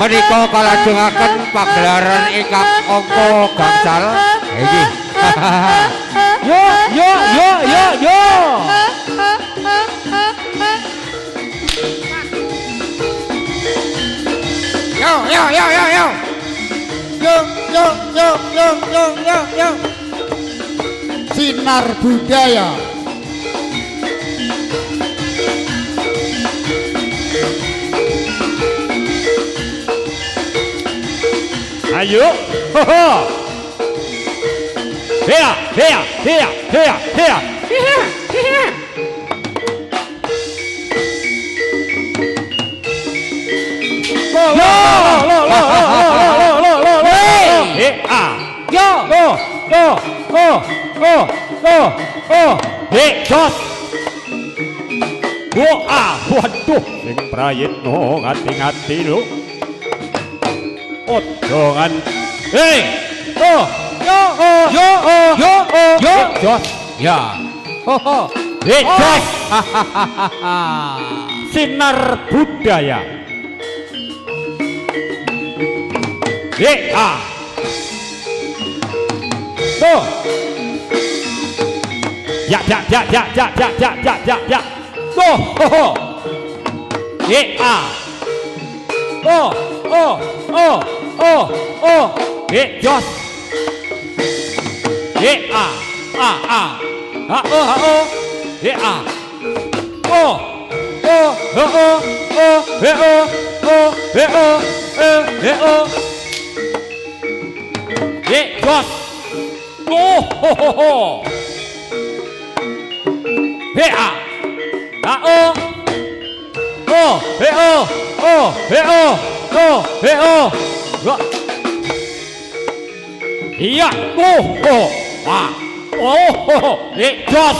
menika kalajengaken pagelaran ingkang angka gangsal iki. Yo yo yo yo yo. Yo yo yo yo yo. Yo yo yo yo yo yo yo. Sinar budaya. Ayo. Ho ho. Hea, hea, hea, hea, hea. Lo lo lo lo lo lo lo lo lo. Hea. Yo. Lo lo lo lo lo lo. He jos. Waduh, sing prayitno ngati-ngati lho. Odongan. Hei. Oh. Yo yo yo yo jos Ya. ho ho jos sinar budaya tuh ya tuh ho ho jos iya, wah, jos,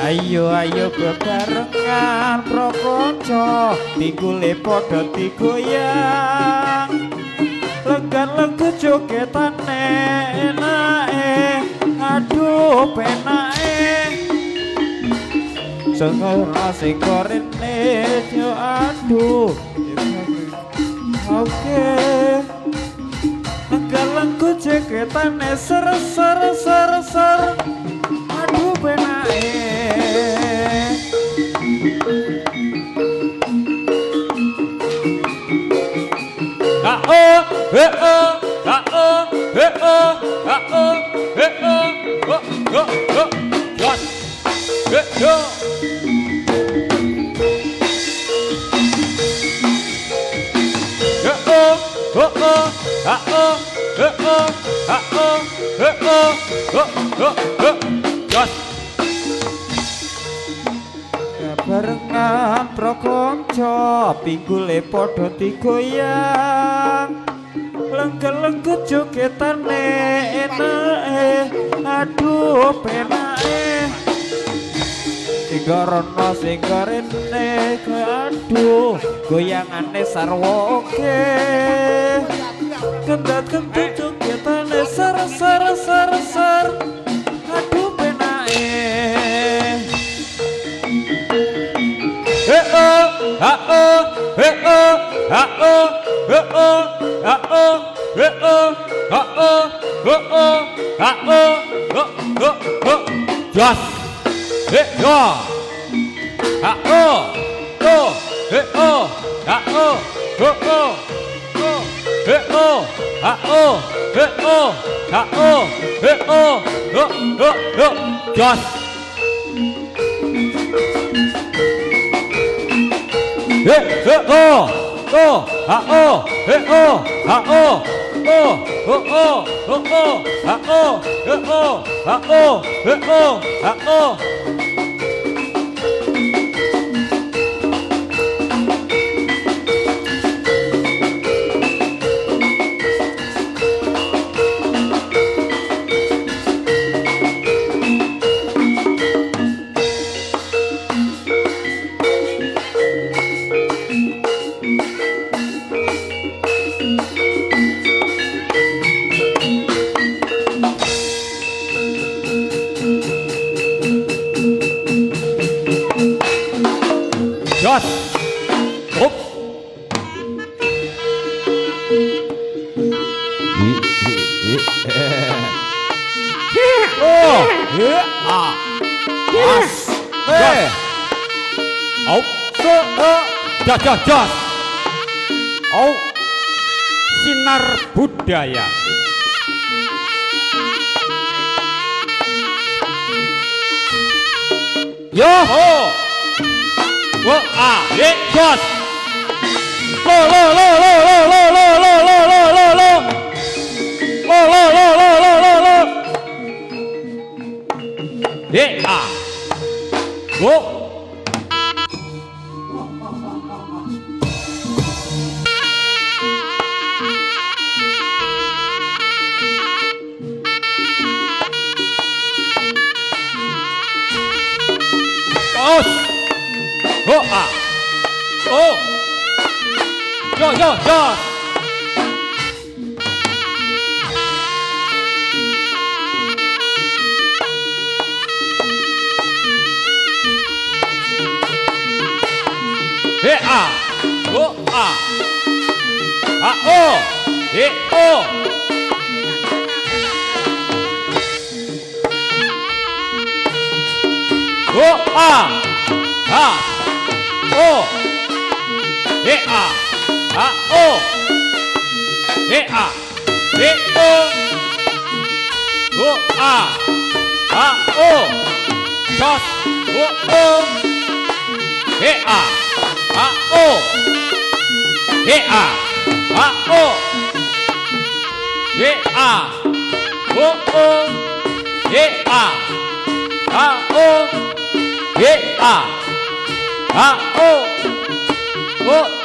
Ayo ayo bebarengan prokonco Tikule podo digoyang Lenggan lengku jogetane enae Aduh penae Sengora singkorine yo aduh Oke Lenggan lengku jogetane ser ser ser ser Aduh penae Barengan prokonco pinggule podo digoyang lengket-lengket jogetane enae aduh penae Sigorono sigorene aduh goyangane sarwa oke kendat kentut jogetane ser aduh penake Jos yo Jos up Jos sinar budaya yo Jos go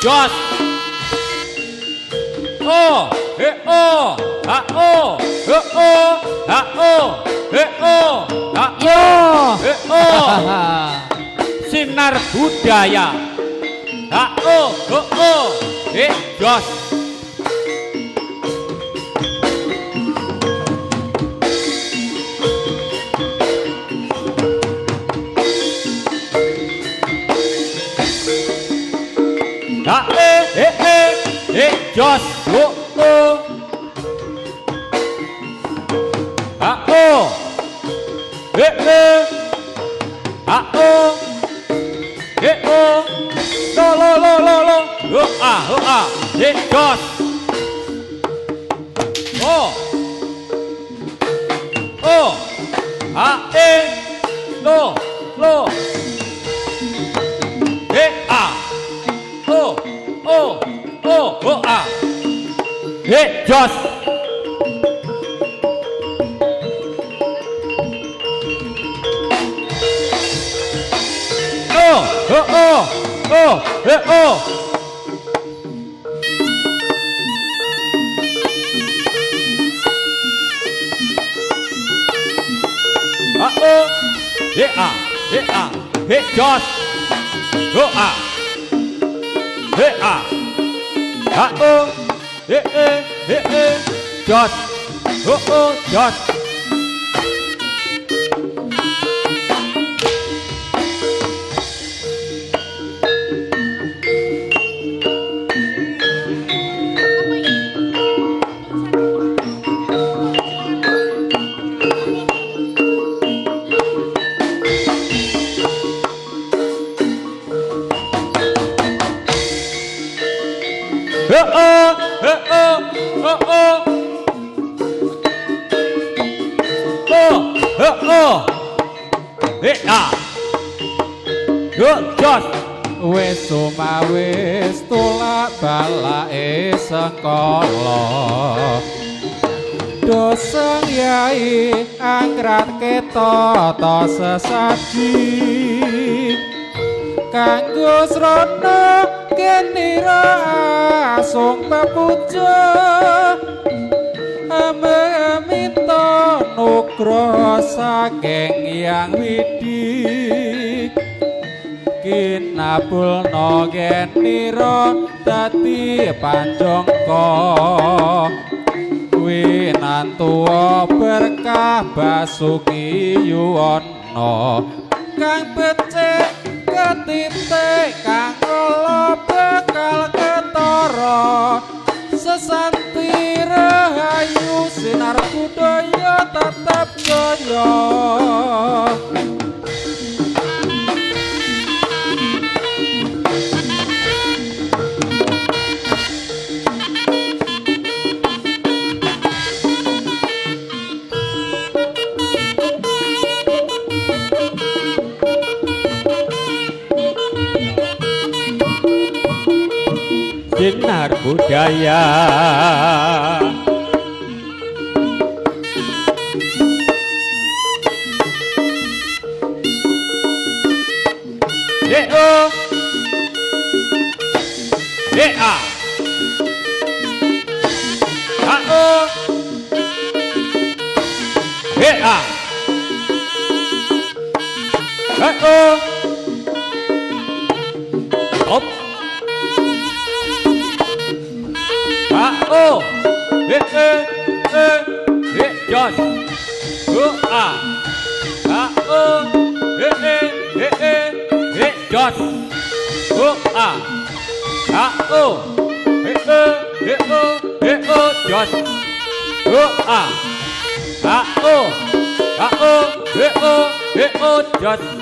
Jos sinar budaya Jos Jos Jos Jos hit Jos. Go ah. Hit ah. Oh. Hit Jos. Oh Jos. Wis sumawis tulak balake sekala doseng yai angkrat ketata sesaji kanggo srana kenira asung pepuja amita nugra saking Yang Widi kinabulna genira dadi panjangka winantua berkah Basuki Yuwana kang becik ketitik kang kala bakal ketara sesanti rahayu sinar budaya tetap jaya. Sinar budaya Jos. Jos.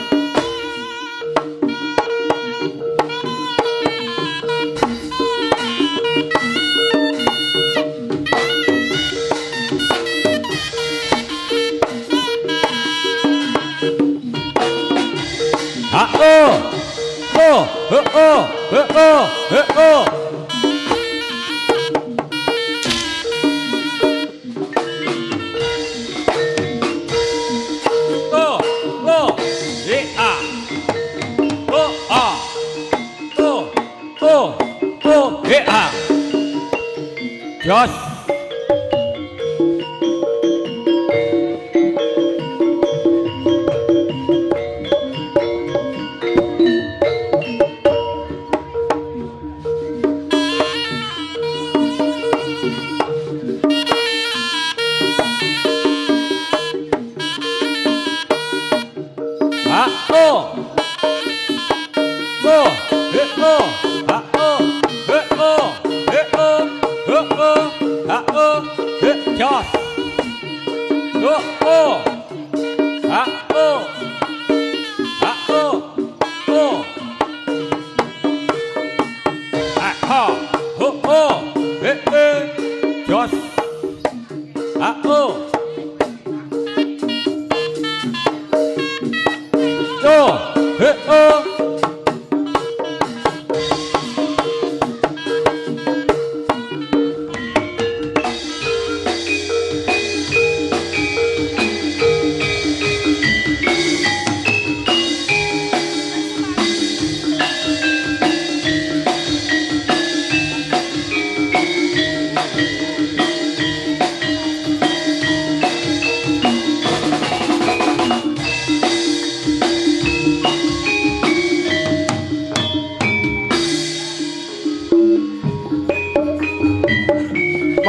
Jos. Jos.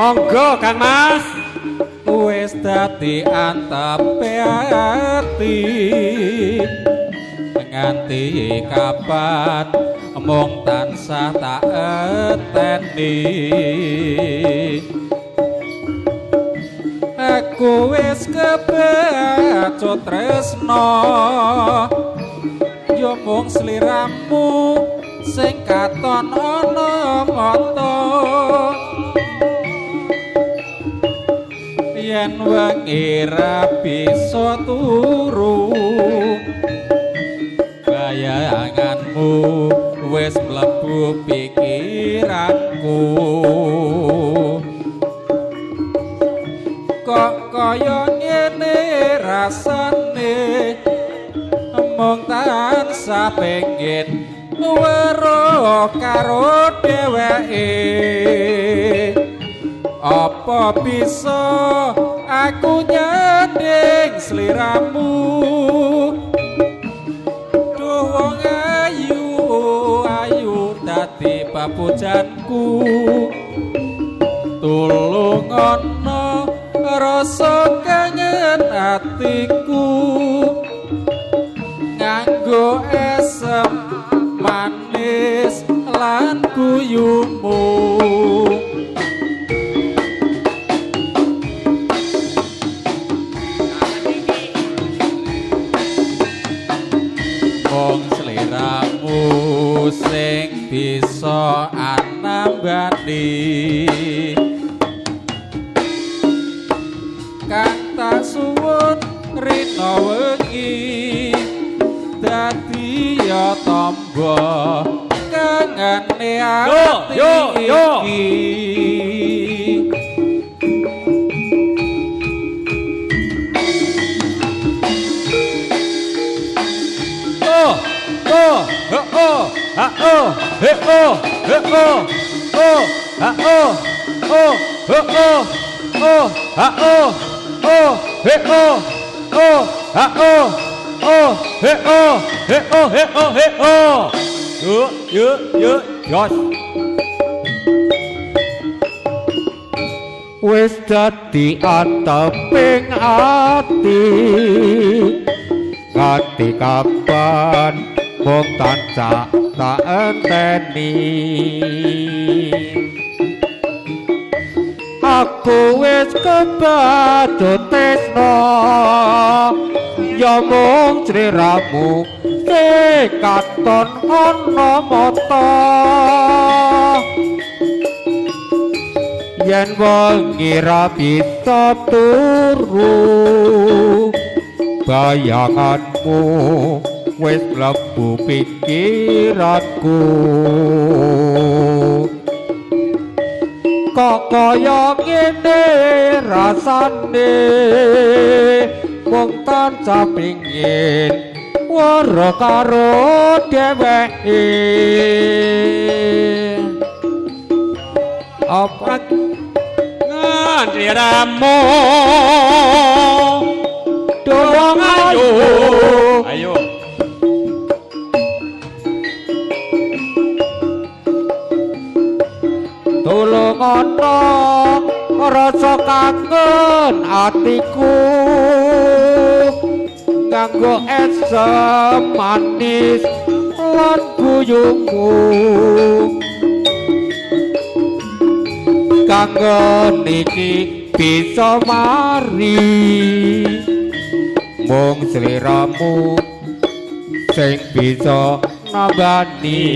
Monggo Kang Mas. Wis dadi antepe ati nganti kapan mung tansah tak eteni aku wis kebacut tresno yo mung sliramu sing katon ana mata yen wengi ra bisa turu bayanganmu wis mlebu pikiranku kok kaya ngene rasane mung tansah pengin weruh karo dheweke apa bisa aku nyanding sliramu duh wong ayu ayu dadi papujanku tulung ana rasa kangen atiku nganggo esem manis lan guyumu wong sliramu sing bisa anambani kang tak suwun rina wengi dadi ya tamba kangane ati iki Wis dadi anteping ati nganti kapan mung tansah tak enteni aku wis kebacut tresno ya mung sliramu katon ana mata yen wengi ra bisa turu bayanganmu wis mlebu pikiranku kok kaya ngene rasane mung tansah pengin weruh karo dheweke apa Sliramu doang ayu ayo tulung ana rasa kangen atiku nganggo esem manis lan guyumu kangen iki bisa mari mung sliramu sing bisa nambani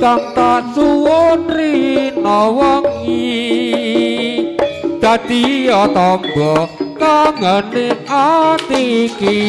kang tak suwun rina wengi dadi tamba kangene ati iki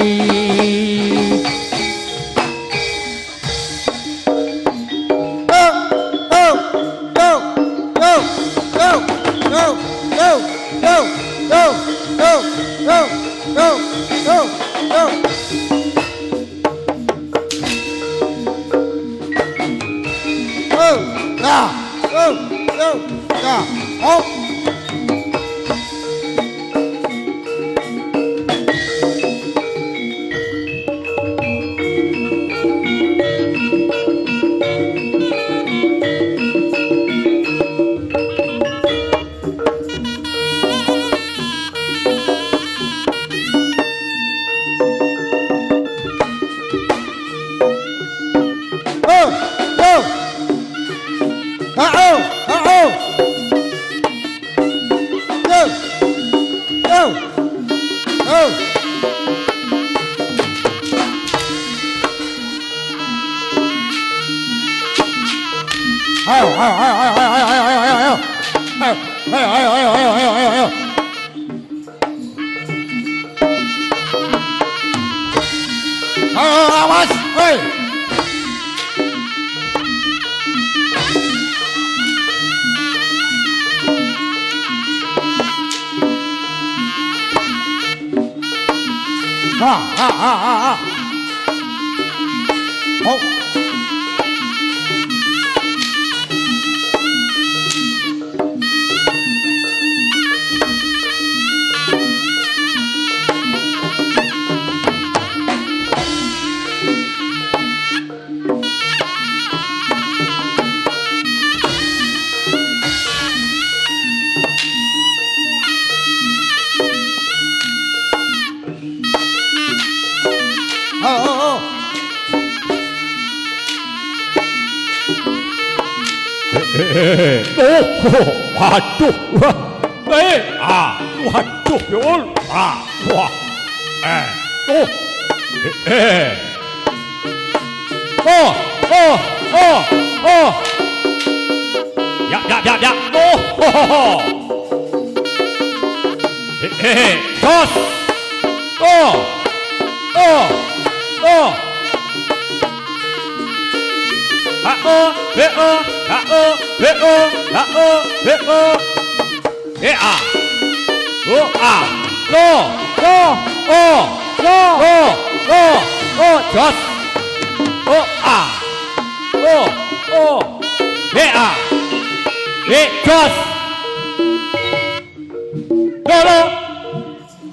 Ayo, ayo, ayo, ayo, ayo, ayo, ayo, ayo, ayo, ayo, ayo, ayo, ayo, ayo, ayo, ayo. Ayo, awas, hei. Oh. Waduh, waduh, Yul, wah, ya, tos, awas,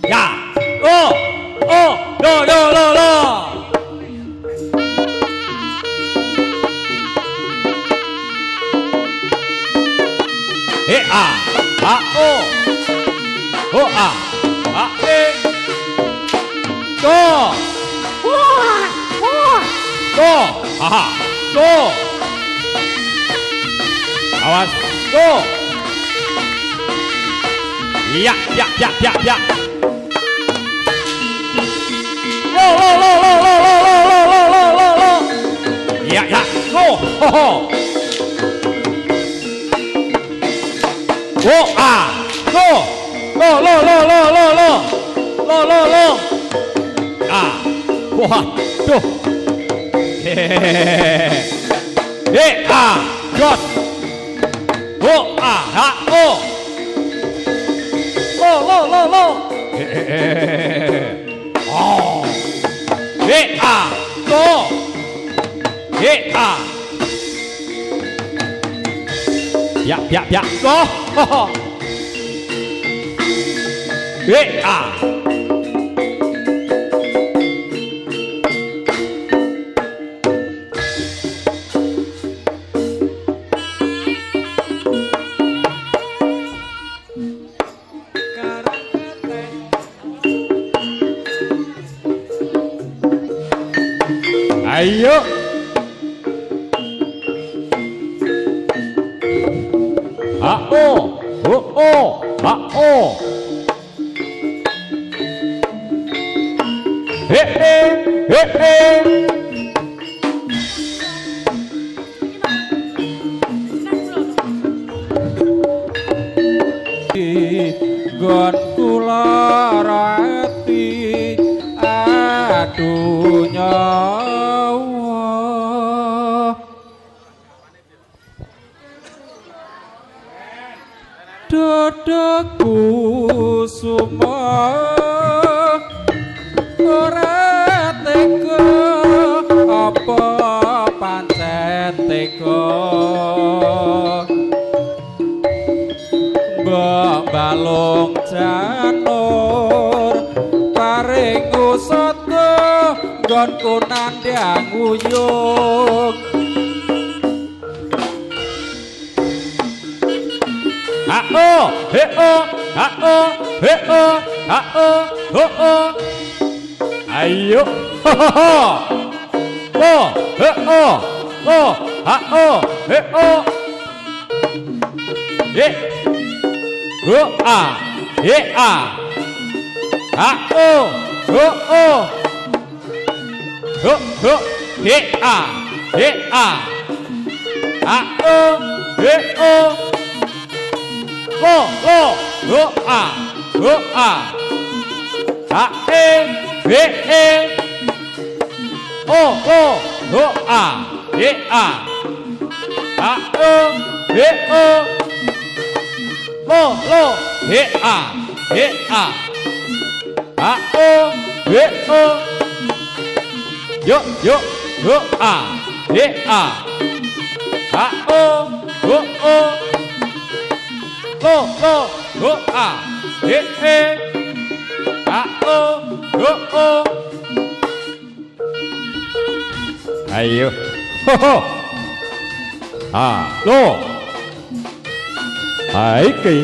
ya, waduh, jos, ya, ayo, gon kula rati aduh nyawa dadaku sumah ora tega apa pancet tega balong janur paring usata nggonku nandhang uyung ayo, he a ayo lo hai kỳ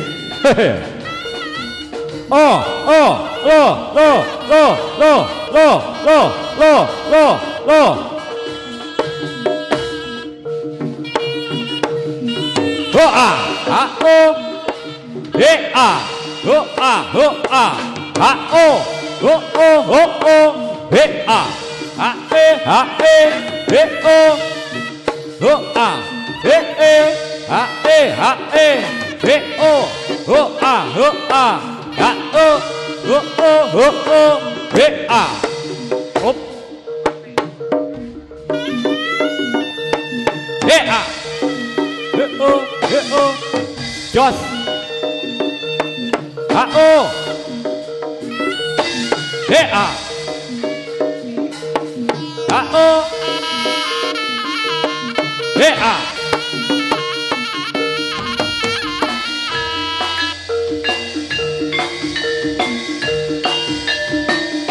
Jos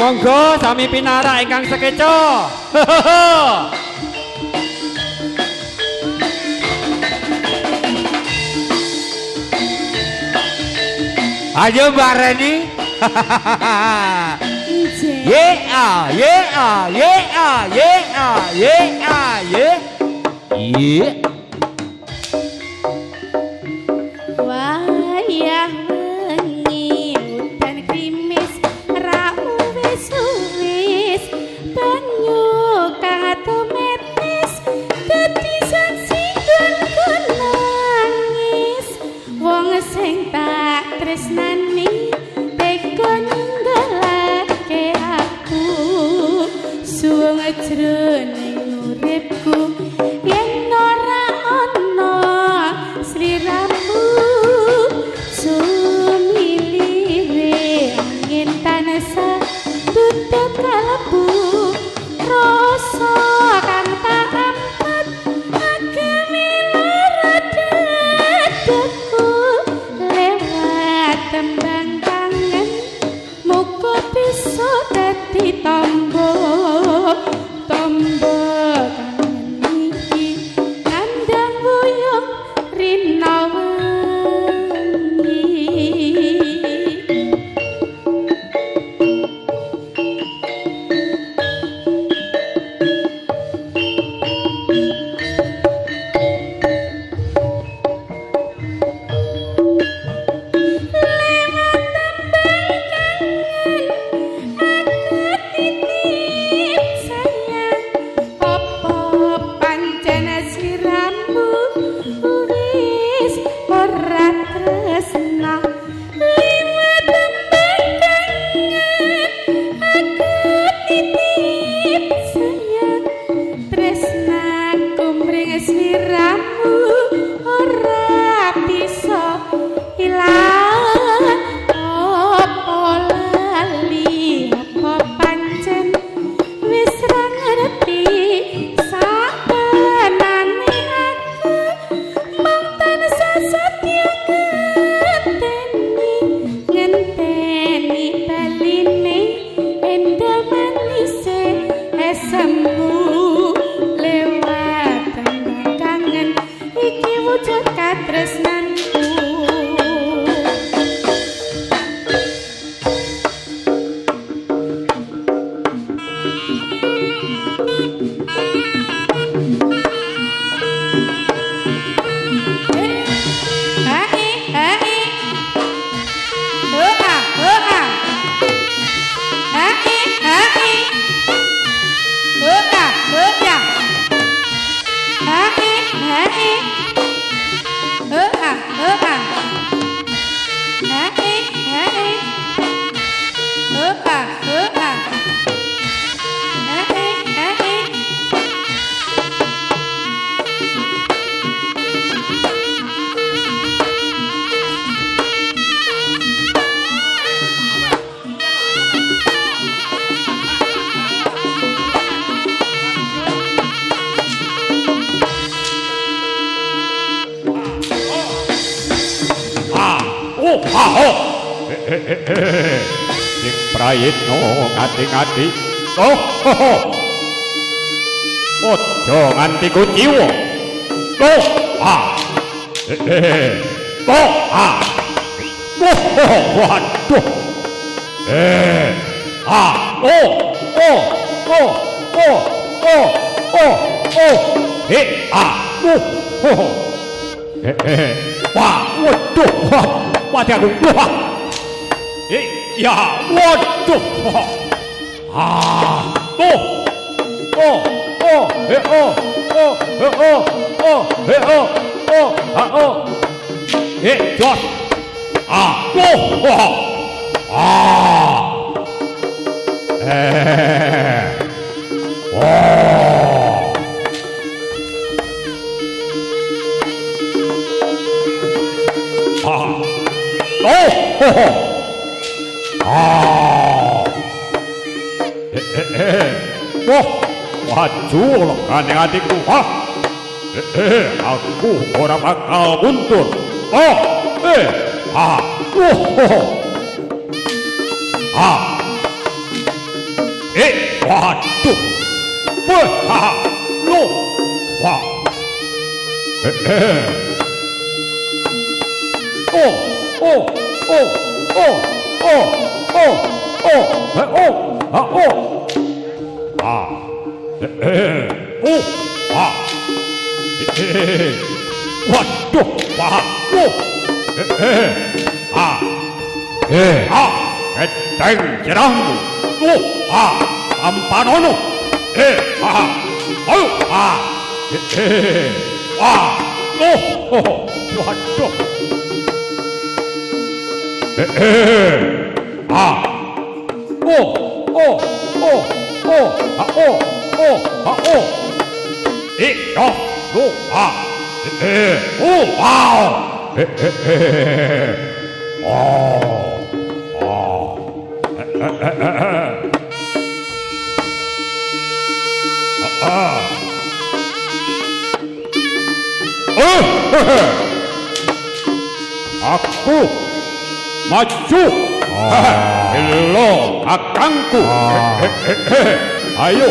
monggo sami pinara ingkang sekeca. Ayo Mbak Reni. Wayah wengi udan krimis ra wis banyu kang atometis dadi saksi kanggo nangis wong sing tak tresnani tega ninggalake aku suwung jroning uripku yen ora ana sliramu sumilire angin tansah tutup kalbu rasa kang tak ampet agemilara dadaku lewat tembang kangen muga bisa dadi tombo kangen iki ngandang buyung rina wengi. oh. Sing prayitno ngati-ngati. Oh. Ojo nganti kuciwa. Oh. Waduh. Waduh. Ya, waduh. Jos. Maju loh adikku. Aku ora bakal mundur. Waduh. Keteng jerangmu. Ampanono. Waduh. Aku maju. Hello, kakangku. Ayo.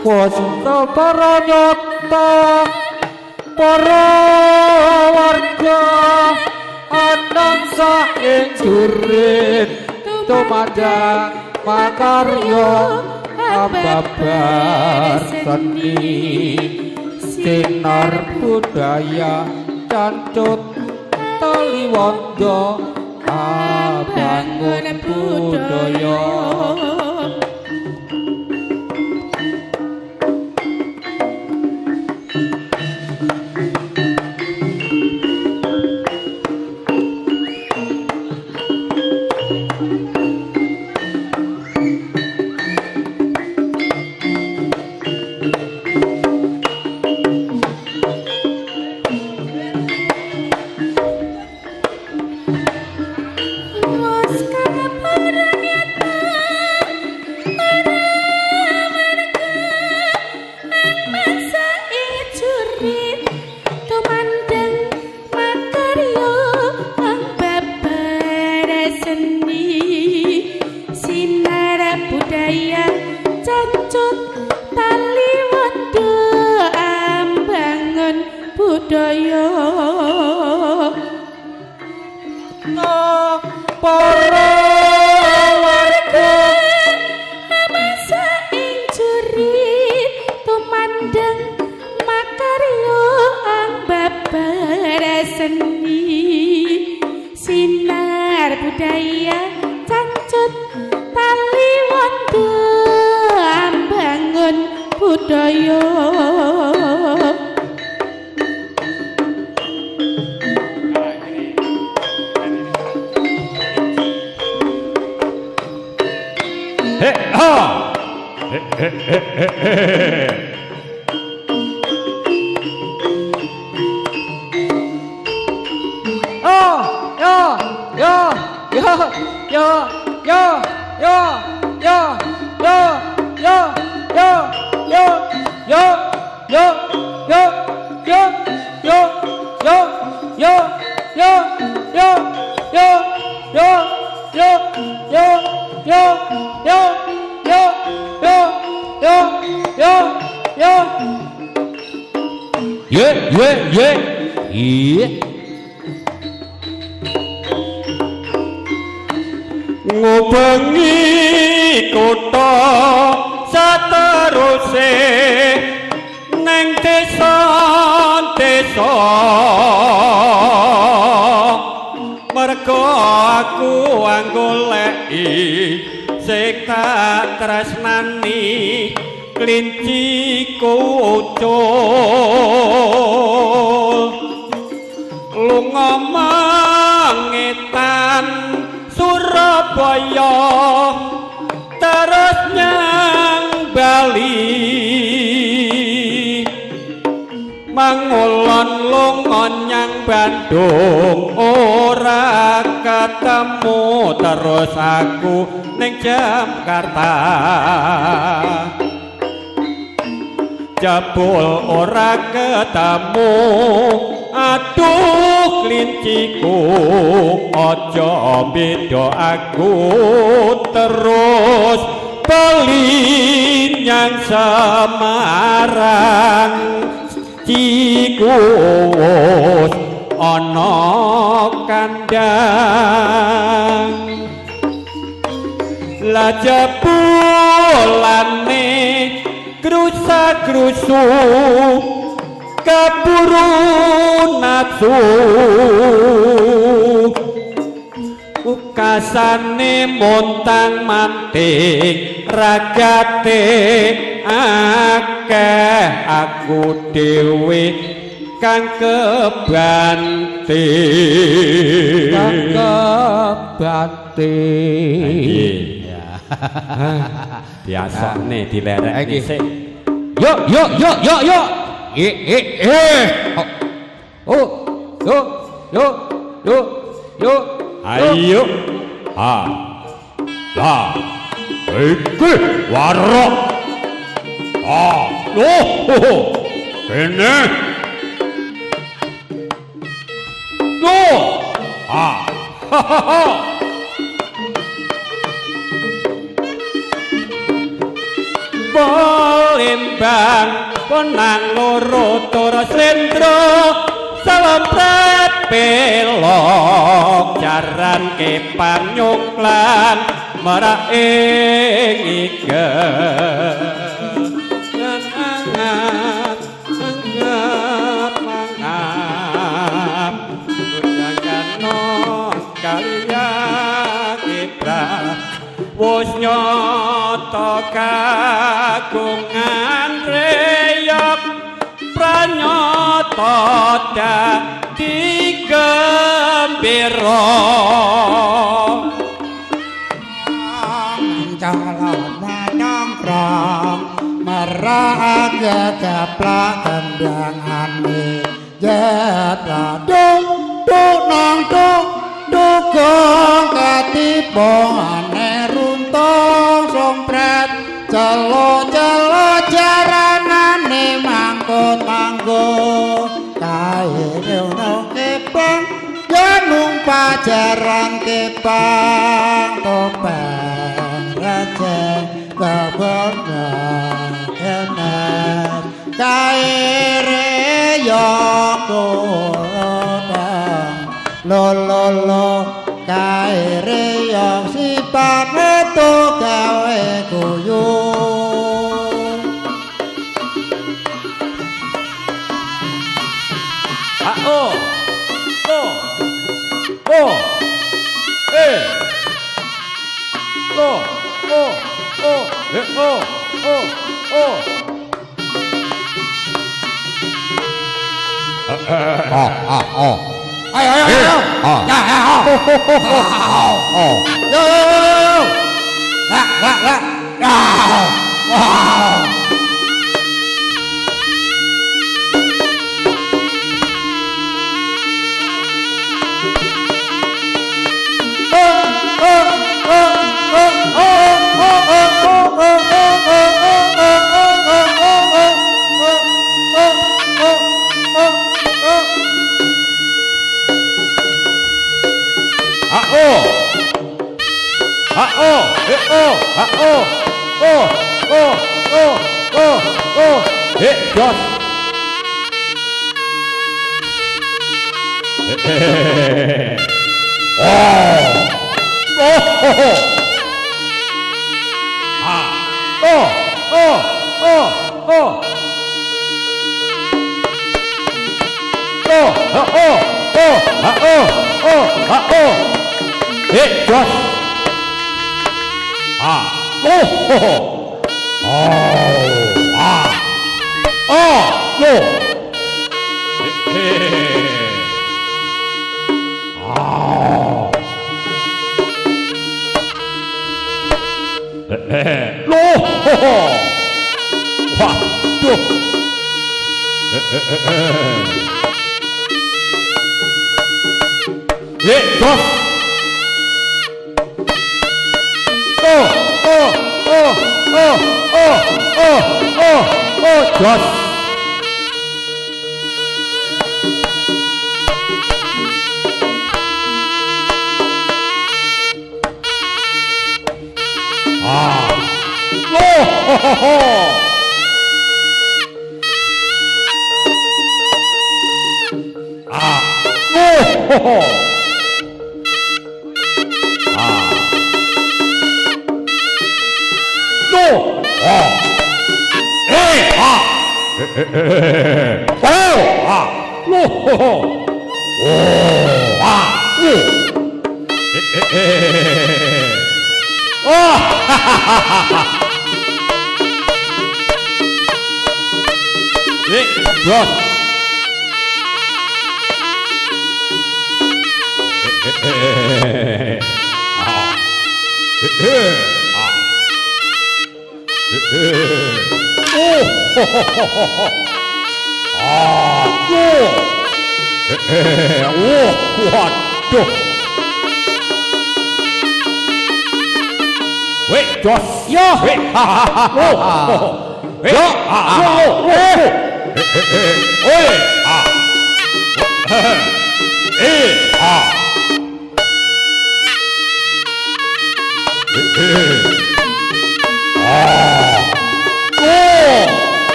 Wasta para nyata para warga anang saing jurit tumandang makarya ababar seni sinar budaya cancut taliwondo abangun budaya. Sinar budaya ngubengi kutha sateruse neng desa-desa mergo aku anggoleki sing tak tresnani kelinci kucul lunga mangetan Surabaya terus nyang Bali mangulon lunga nyang Bandung ora ketemu terus aku ning Jakarta jebul ora ketemu aduh klinciku aja beda aku terus bali nyang Semarang cikus ana kandang la jebulane krusa-krusu kaburu nafsu ukasane montang manting ragate akeh aku dhewe kang kebanting biasane dilerek dhisik yo ayo lah iki warok kene Palembang penang loro tur slendro salempret pelok jaran kepang nyuklan merak ing angat mangap jangan kalian kita wis nyoto kagungan reyok pranyata dadi gembira nongkrong merak gaplak kendangane jata dung nang dukung katibane runtung sompret celo jaranane mangkut-mangkut kae ono kepang ganung pajaran kepang topeng raja kabang enak kae reyok lo kae reyok sifat metu gawe kuyung